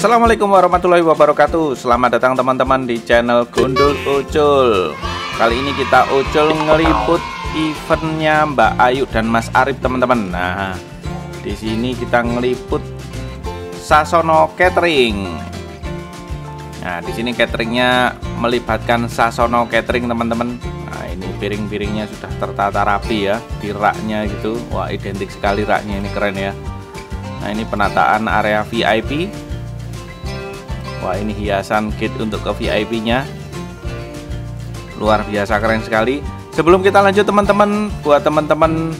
Assalamualaikum warahmatullahi wabarakatuh. Selamat datang teman-teman di channel Gundul Ucul. Kali ini kita ucul ngeliput eventnya Mbak Ayu dan Mas Arif teman-teman. Nah, di sini kita ngeliput Sasono Catering. Nah, di sini cateringnya melibatkan Sasono Catering teman-teman. Nah, ini piring-piringnya sudah tertata rapi ya di raknya gitu. Wah, identik sekali raknya, ini keren ya. Nah, ini penataan area VIP. Wah, ini hiasan gate untuk ke VIP-nya. Luar biasa keren sekali. Sebelum kita lanjut teman-teman, buat teman-teman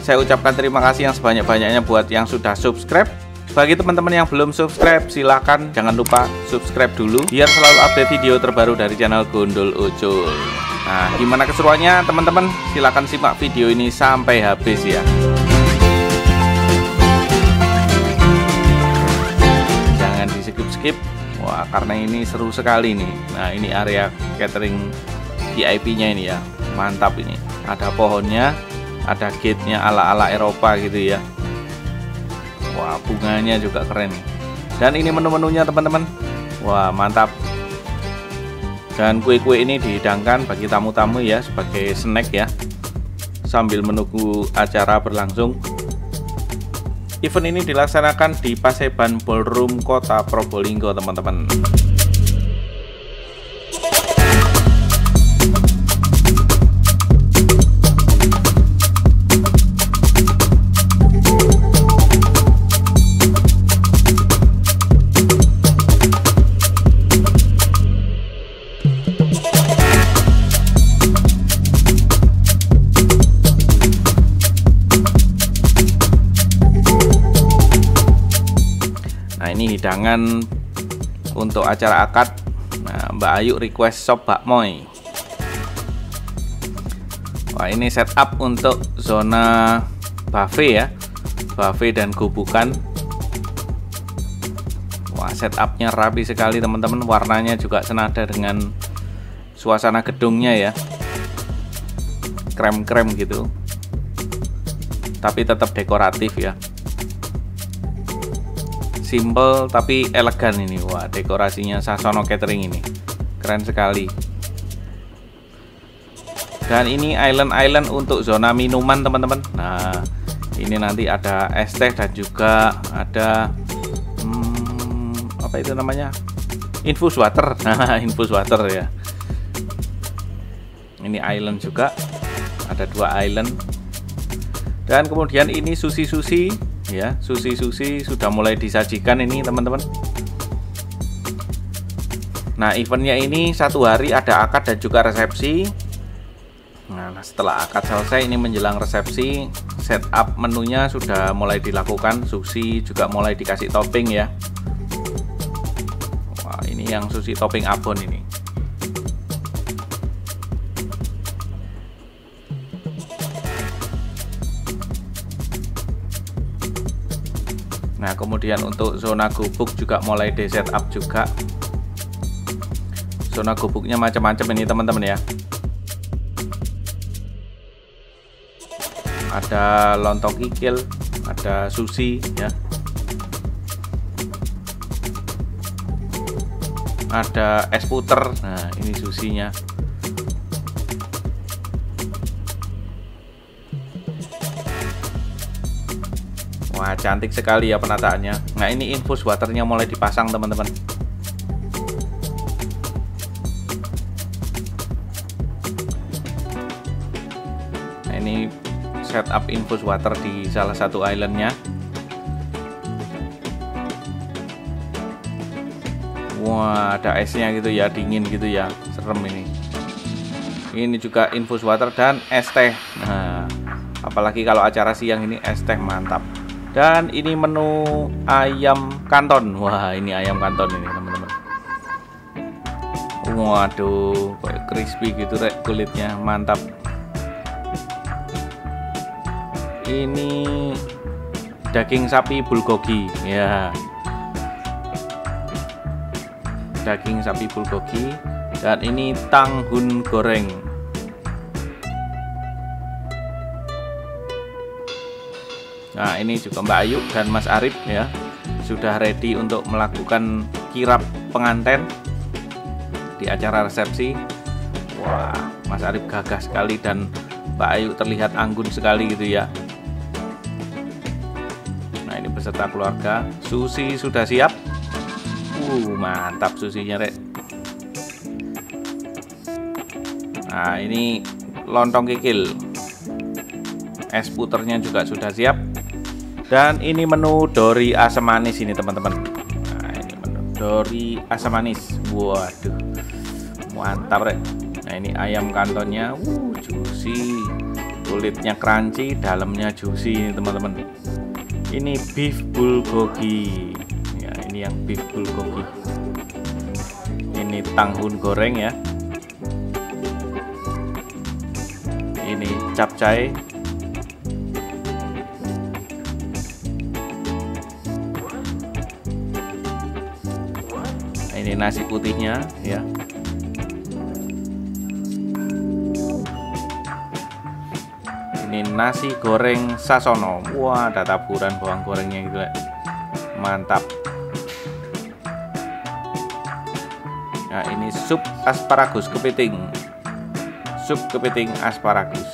saya ucapkan terima kasih yang sebanyak-banyaknya buat yang sudah subscribe. Bagi teman-teman yang belum subscribe, silahkan jangan lupa subscribe dulu biar selalu update video terbaru dari channel Gundul Ucul. Nah, gimana keseruannya teman-teman? Silahkan simak video ini sampai habis ya. Jangan di skip-skip. Wah, karena ini seru sekali nih. Nah, ini area catering VIP-nya ini ya. Mantap ini. Ada pohonnya, ada gate-nya ala-ala Eropa gitu ya. Wah, bunganya juga keren nih. Dan ini menu-menunya teman-teman. Wah, mantap. Dan kue-kue ini dihidangkan bagi tamu-tamu ya sebagai snack ya. Sambil menunggu acara berlangsung. Event ini dilaksanakan di Paseban Ballroom Kota Probolinggo teman-teman. Nah, ini hidangan untuk acara akad. Nah, Mbak Ayu request sop bakmoy. Wah, ini setup untuk zona buffet ya, buffet dan gubukan. Wah, setupnya rapi sekali teman-teman. Warnanya juga senada dengan suasana gedungnya ya, krem-krem gitu, tapi tetap dekoratif ya. Simple tapi elegan ini. Wah, dekorasinya Sasono Catering ini keren sekali. Dan ini island untuk zona minuman teman-teman. Nah, ini nanti ada es teh dan juga ada apa itu namanya, infus water. Nah, infus water ya. Ini island juga, ada 2 island. Dan kemudian ini sushi ya, sushi sudah mulai disajikan ini teman-teman. Nah, eventnya ini 1 hari, ada akad dan juga resepsi. Nah, setelah akad selesai ini menjelang resepsi, setup menunya sudah mulai dilakukan. Sushi juga mulai dikasih topping ya. Wah, ini yang sushi topping abon ini. Nah, kemudian untuk zona gubuk juga mulai di setup juga. Zona gubuknya macam-macam ini teman-teman ya. Ada lontong kikil, ada sushi ya. Ada es puter. Nah, ini sushinya. Wah, cantik sekali ya penataannya. Nah, ini infus waternya mulai dipasang teman-teman. Nah, ini setup infus water di salah satu islandnya. Wah, ada esnya gitu ya, dingin gitu ya, serem ini. Ini juga infus water dan es teh. Nah, apalagi kalau acara siang ini es teh mantap. Dan ini menu ayam kanton. Wah, ini ayam kanton ini teman-teman. Waduh, kayak crispy gitu rek kulitnya, mantap. Ini daging sapi bulgogi ya. Daging sapi bulgogi. Dan ini tanghun goreng. Nah, ini juga Mbak Ayu dan Mas Arif ya. sudah ready untuk melakukan kirap pengantin di acara resepsi. Wah, Mas Arif gagah sekali dan Mbak Ayu terlihat anggun sekali gitu ya. Nah, ini beserta keluarga. Susi sudah siap. Mantap susinya, Rek. Nah, ini lontong kikil. Es puternya juga sudah siap. Dan ini menu dori asam manis ini, teman-teman. Nah, ini menu dori asam manis. Waduh, mantap, Rek. Nah, ini ayam kantonnya, juicy, kulitnya crunchy, dalamnya juicy ini, teman-teman. Ini beef bulgogi. Ya, ini yang beef bulgogi. Ini tanghun goreng ya. Ini capcay. Ini nasi putihnya ya. Ini nasi goreng Sasono. Wah, ada taburan bawang gorengnya gitu ya. Mantap. Nah, ini sup asparagus kepiting. Sup kepiting asparagus.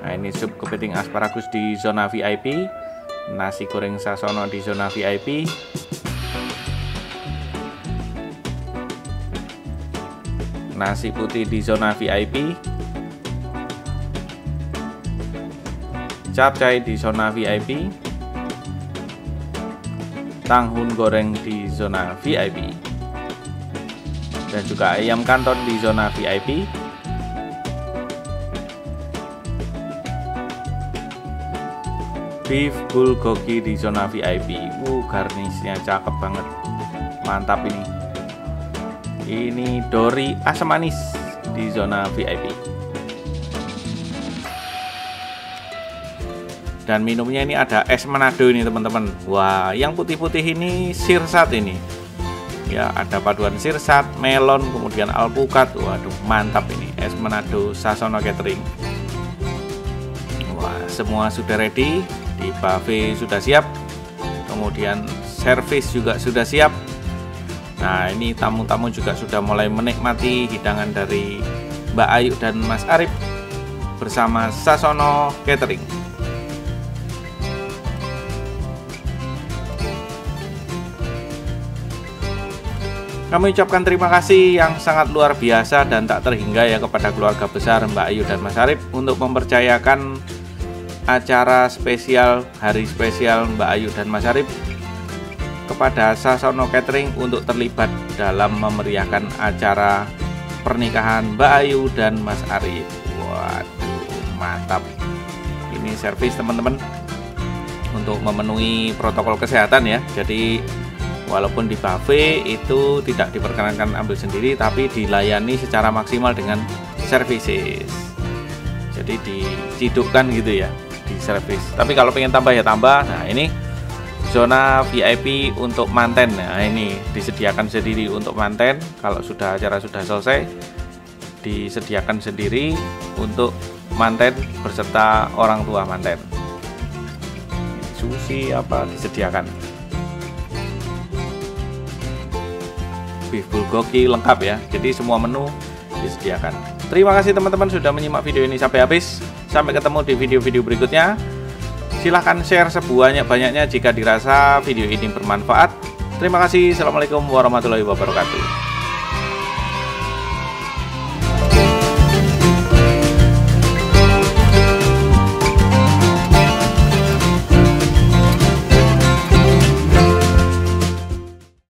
Nah, ini sup kepiting asparagus di zona VIP. Nasi goreng Sasono di zona VIP. Nasi putih di zona VIP, capcay di zona VIP, tanghun goreng di zona VIP, dan juga ayam kanton di zona VIP. Beef bulgogi di zona VIP. Garnisnya cakep banget, mantap ini. Ini dori asam manis di zona VIP. Dan minumnya ini ada es Manado ini, teman-teman. Wah, yang putih-putih ini sirsat ini. Ya, ada paduan sirsat, melon, kemudian alpukat. Waduh, mantap ini. Es Manado Sasono Catering. Wah, semua sudah ready. Di buffet sudah siap. Kemudian servis juga sudah siap. Nah, ini tamu-tamu juga sudah mulai menikmati hidangan dari Mbak Ayu dan Mas Arif bersama Sasono Catering. Kami ucapkan terima kasih yang sangat luar biasa dan tak terhingga ya kepada keluarga besar Mbak Ayu dan Mas Arif untuk mempercayakan acara spesial, hari spesial Mbak Ayu dan Mas Arif kepada Sasono Catering untuk terlibat dalam memeriahkan acara pernikahan Mbak Ayu dan Mas Arif. Waduh, mantap. Ini servis, teman-teman, untuk memenuhi protokol kesehatan ya. Jadi walaupun di buffet itu tidak diperkenankan ambil sendiri, tapi dilayani secara maksimal dengan services. Jadi dicidukkan gitu ya, di servis. Tapi kalau pengen tambah ya tambah. Nah, ini zona VIP untuk manten. Nah, ini disediakan sendiri untuk manten. Kalau sudah acara sudah selesai, disediakan sendiri untuk manten beserta orang tua manten. Sushi apa disediakan. Beef bulgogi lengkap ya. Jadi semua menu disediakan. Terima kasih teman-teman sudah menyimak video ini sampai habis. Sampai ketemu di video-video berikutnya. Silahkan share sebanyak-banyaknya jika dirasa video ini bermanfaat. Terima kasih. Assalamualaikum warahmatullahi wabarakatuh.